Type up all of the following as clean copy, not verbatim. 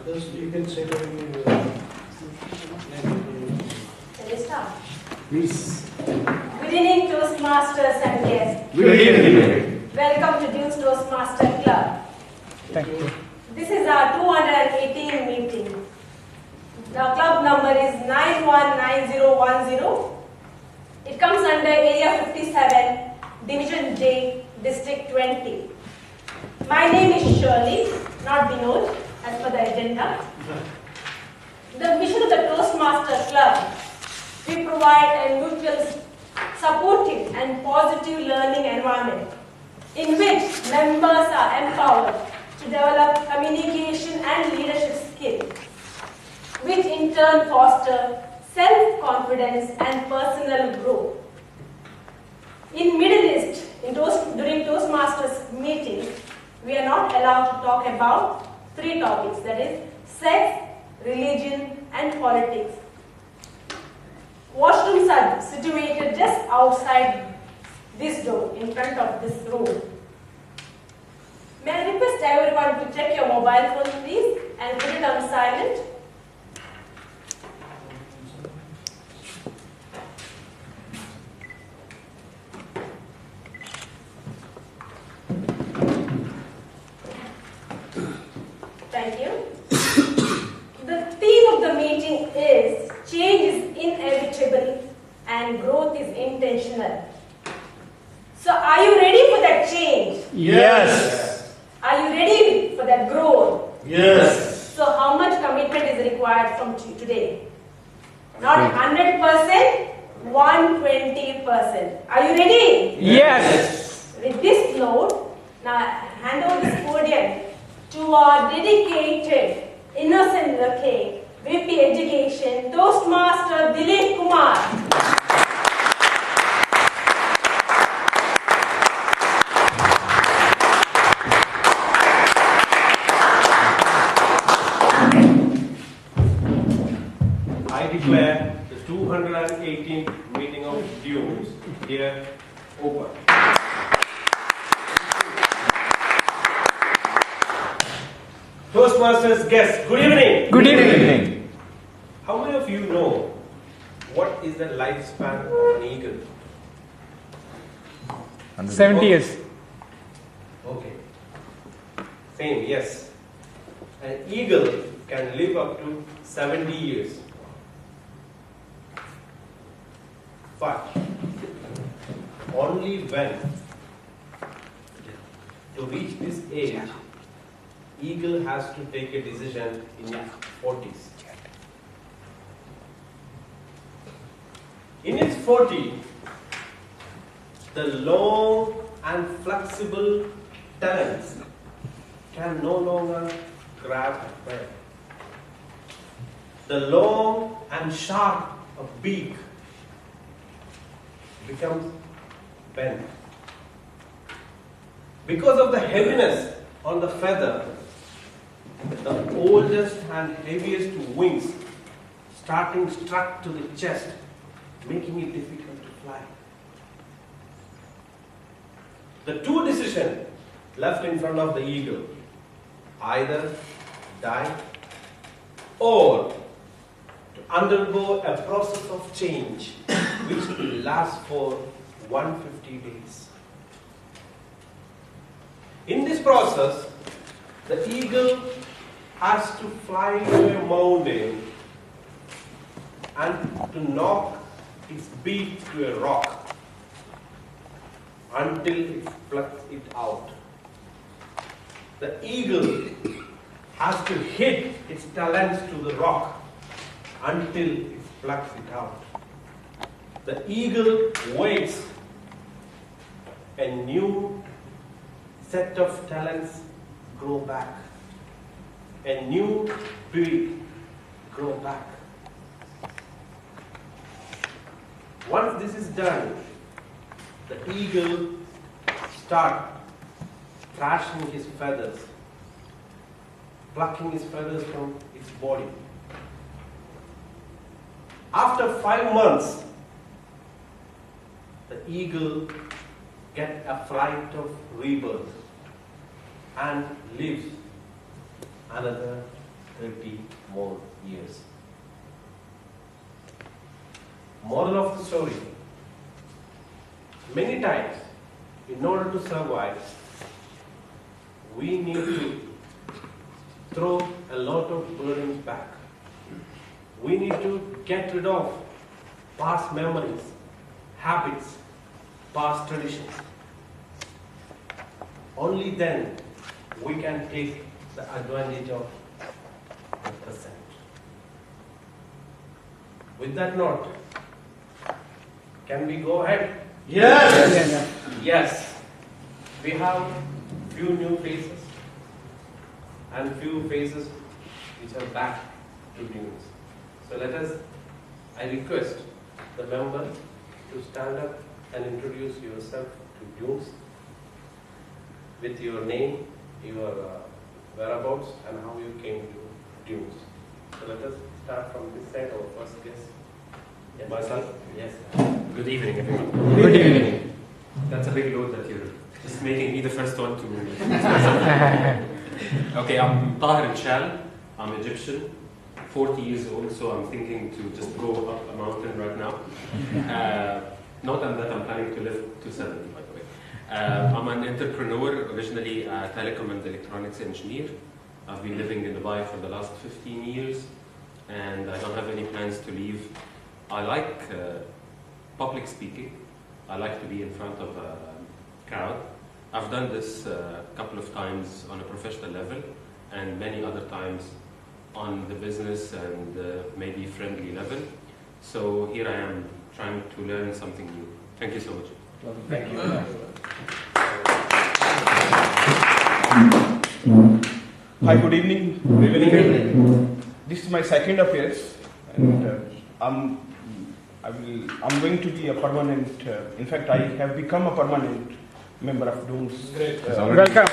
Others, you can say that Shall we start? Please. Good evening, Toastmasters and guests. Good evening. Welcome to Duke's Toastmaster Club. Thank you. This is our 218 meeting. The club number is 919010. It comes under Area 57, Division J, District 20. My name is Shirley, not Vinod, as per the agenda. The mission of the Toastmaster Club, we provide a mutual supportive and positive learning environment in which members are empowered to develop communication and leadership skills, which in turn foster self-confidence and personal growth. In Middle East, during Toastmasters meetings, we are not allowed to talk about three topics, that is, sex, religion, and politics. Washrooms are situated just outside this door, in front of this room. May I request everyone to check your mobile phone, please, and put it on silent. Thank you. The theme of the meeting is change is inevitable and growth is intentional. So are you ready for that change? Yes. Are you ready for that growth? Yes. So how much commitment is required from today? Not 100%, 120%. Are you ready? Yes. With this note, now hand over this podium to our dedicated, innocent looking VP Education, Toastmaster Dilip Kumar. I declare the 218th meeting of Dunes here open. Toastmasters guests, good evening. Good evening. How many of you know what is the lifespan of an eagle? 70 years. Okay. Same, yes. An eagle can live up to 70 years. But only when to reach this age, eagle has to take a decision in its 40s. In its 40s, the long and flexible talons can no longer grab prey. The long and sharp beak becomes bent. Because of the heaviness on the feather, the oldest and heaviest wings starting struck to the chest, making it difficult to fly. The two decisions left in front of the eagle: either die or to undergo a process of change which will last for 150 days. In this process, the eagle has to fly to a mountain and to knock its beak to a rock until it plucks it out. The eagle has to hit its talons to the rock until it plucks it out. The eagle waits a new set of talons grow back. A new beak grow back. Once this is done, the eagle starts thrashing his feathers, plucking his feathers from its body. After 5 months, the eagle gets a flight of rebirth and lives another 30 more years. Moral of the story. Many times, in order to survive, we need to throw a lot of burdens back. We need to get rid of past memories, habits, past traditions. Only then we can take the advantage of the present. With that note, can we go ahead? Yes. Yes. We have few new faces and few faces which are back to dunes. So I request the members to stand up and introduce yourself to dunes with your name, your whereabouts, and how you came to dunes. So let us start from this side, our first guest. Yes. Myself? Yes. Good evening, everyone. Good evening. That's a big load that you're just making me the first one to. Okay, I'm Tahir Chal. I'm Egyptian, 40 years old, so I'm thinking to just go up a mountain right now. Not that I'm planning to live to 70, by the way. I'm an entrepreneur, originally a telecom and electronics engineer. I've been living in Dubai for the last 15 years, and I don't have any plans to leave. I like public speaking. I like to be in front of a crowd. I've done this a couple of times on a professional level, and many other times on the business and maybe friendly level. So here I am trying to learn something new. Thank you so much. Thank you. Hi, good evening. Good evening. This is my second appearance, and I'm going to be a permanent. In fact, I have become a permanent member of Dunes. Great. Welcome.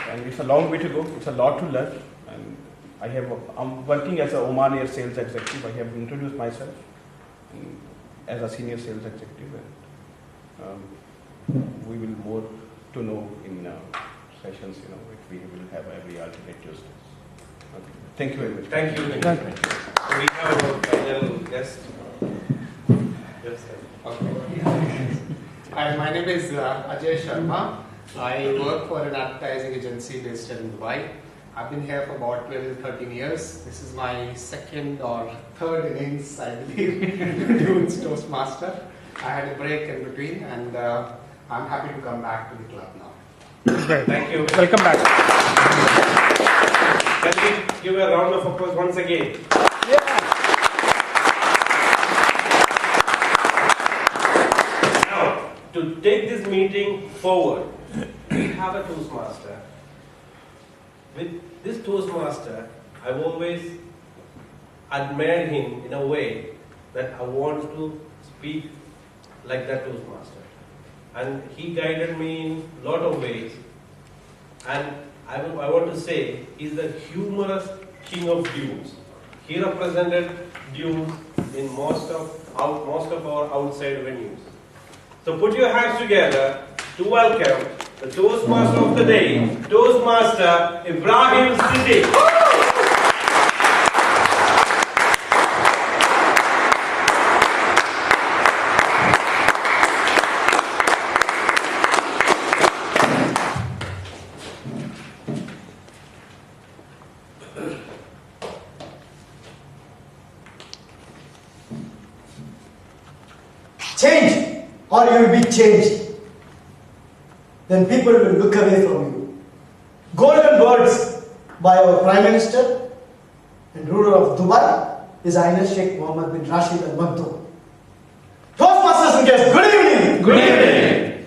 And it's a long way to go. It's a lot to learn. And I'm working as a Oman Air sales executive. I have introduced myself as a senior sales executive, and we will more to know in sessions, which we will have every alternate Tuesdays. Okay. Thank you very much. Thank you. We have our final guest. Yes, sir. Okay. Hi, my name is Ajay Sharma. I work for an advertising agency based in Dubai. I've been here for about 12 to 13 years. This is my second or third innings, I believe, doing Toastmaster. I had a break in between, and I'm happy to come back to the club now. Great. Thank you. Welcome back. Can we give a round of applause once again? Now, to take this meeting forward, we have a Toastmaster. With this Toastmaster, I've always admired him in a way that I want to speak like that Toastmaster. And he guided me in a lot of ways. And I want to say, he's the humorous king of dunes. He represented dunes in most of our outside venues. So put your hands together to welcome the Toastmaster of the day, Toastmaster Ibrahim Siddiq. Change, or you will be changed. Then people will look away from you. Golden words by our Prime Minister and ruler of Dubai, His Highness Sheikh Mohammed bin Rashid Al Maktoum. Toastmasters and guests, good evening. Good evening.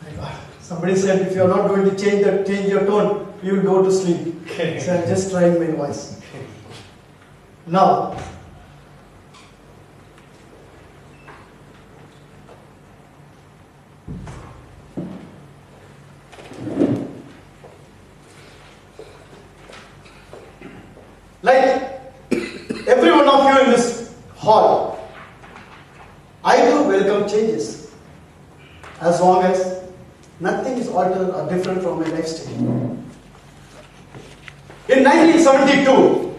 My God, somebody said if you are not going to change your tone, you will go to sleep. So I'm just trying my voice. Now, like every one of you in this hall, I do welcome changes as long as nothing is altered or different from my lifestyle. 1972,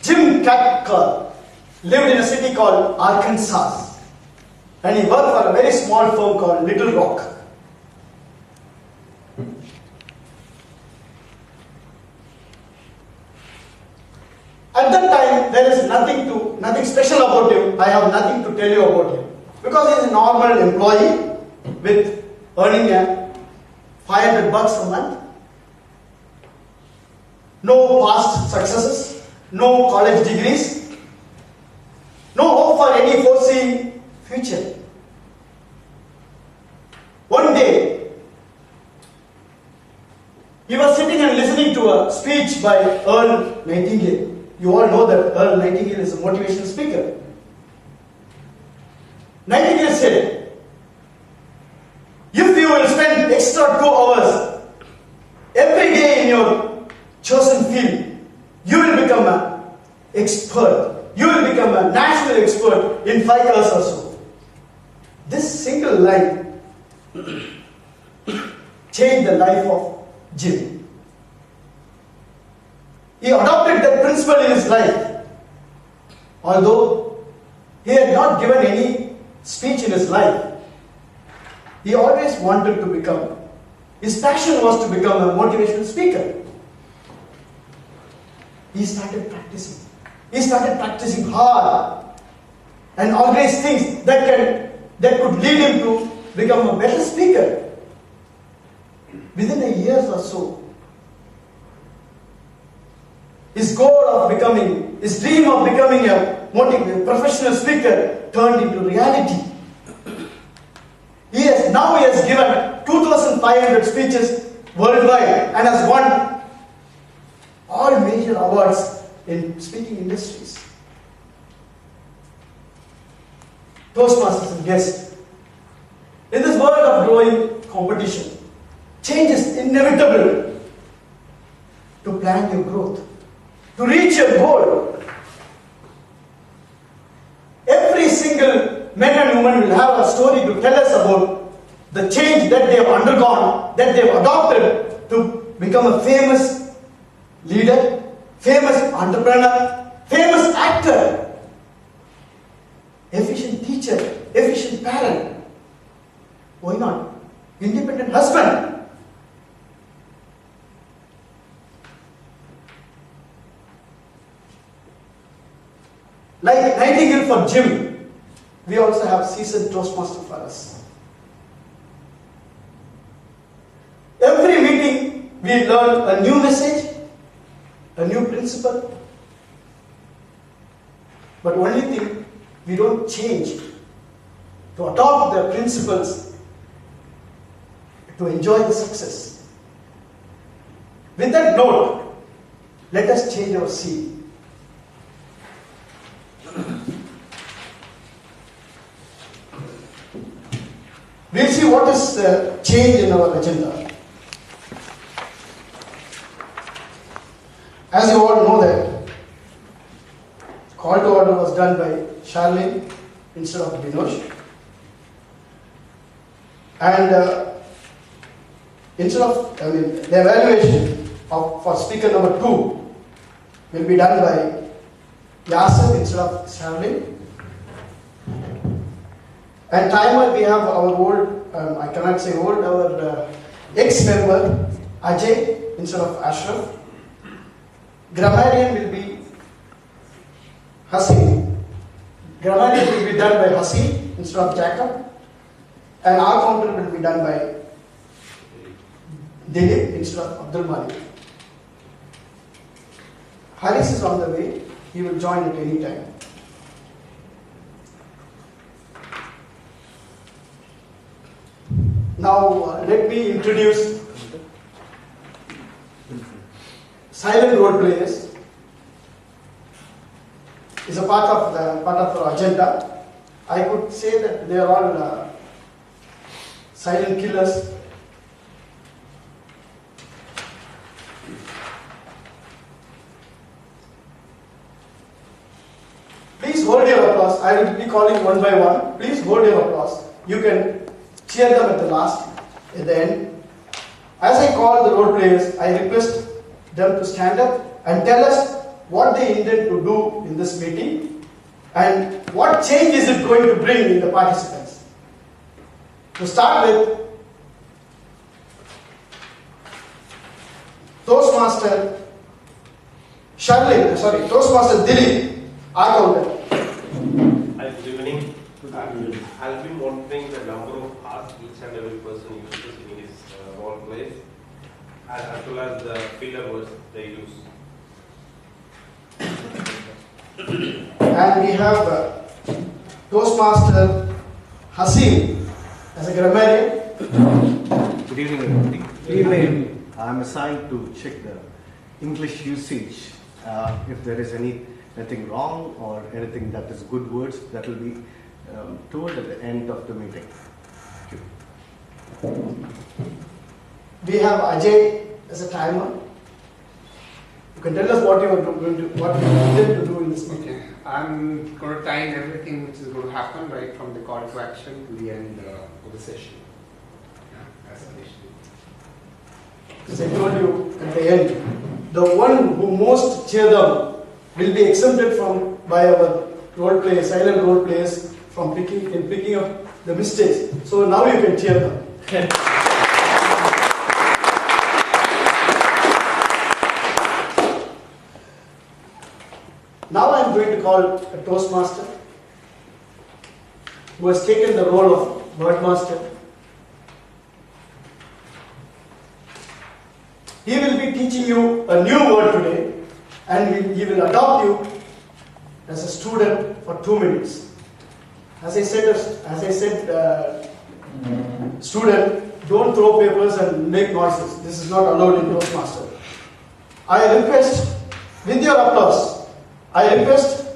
Jim Catker lived in a city called Arkansas, and he worked for a very small firm called Little Rock. At that time, there is nothing special about him. I have nothing to tell you about him because he is a normal employee with earning $500 a month. No past successes, no college degrees, no hope for any foreseeing future. One day, he was sitting and listening to a speech by Earl Nightingale. You all know that Earl Nightingale is a motivational speaker. Nightingale said, if you will spend extra 2 hours every day in your chosen field, you will become an expert. You will become a national expert in 5 years or so. This single line changed the life of Jim. He adopted that principle in his life. Although he had not given any speech in his life, he always wanted to become, his passion was to become a motivational speaker. He started practicing. He started practicing hard and organized things that could lead him to become a better speaker. Within a year or so, his goal of becoming, his dream of becoming a professional speaker turned into reality. He has given 2,500 speeches worldwide and has won all major awards in speaking industries. Toastmasters and guests. In this world of growing competition, change is inevitable. To plan your growth, to reach your goal, every single man and woman will have a story to tell us about the change that they have undergone, that they have adopted to become a famous leader, famous entrepreneur, famous actor, efficient teacher, efficient parent. Why not? Independent husband. Like Nightingale for Jim, we also have seasoned Toastmaster for us. Every meeting we learn a new message, a new principle. But only thing, we don't change to adopt the principles to enjoy the success. With that note, let us change our seed. We'll see what is the change in our agenda. As you all know that call to order was done by Charlene instead of Binosh. And the evaluation for speaker number 2 will be done by Yasser instead of Charlene. And timer, we have our old, I cannot say old, our ex-member Ajay instead of Ashraf. Grammarian will be Haseen. Grammarian will be done by Haseen instead of Jacob. And our counter will be done by Dilip instead of Abdul Malik. Haris is on the way. He will join at any time. Now let me introduce silent role players. It's a part of our agenda. I could say that they are all silent killers. Please hold your applause. I will be calling one by one. Please hold your applause. You can cheer them at the last. at the end. As I call the role players, I request them to stand up and tell us what they intend to do in this meeting and what change is it going to bring in the participants. To start with, Toastmaster Dilip, accountant. Hi, good evening. I'll be monitoring the number of hours each and every person uses in his role plays, as well as the filler words they use. And we have Toastmaster Hasim as a grammarian. Good evening, everybody. Good evening. I'm assigned to check the English usage. If there is anything wrong or anything that is good words, that will be told at the end of the meeting. We have Ajay as a timer. You can tell us what you intend to do in this meeting. Okay, I'm going to time everything which is going to happen right from the call to action to the end of the session. Yeah, as initially. As I told you at the end, the one who most cheer them will be exempted by our role players, silent role players, from picking up the mistakes. So now you can cheer them. Now I am going to call a Toastmaster who has taken the role of Wordmaster. He will be teaching you a new word today, and he will adopt you as a student for 2 minutes. As I said, student, don't throw papers and make noises. This is not allowed in Toastmaster. I request, with your applause, I request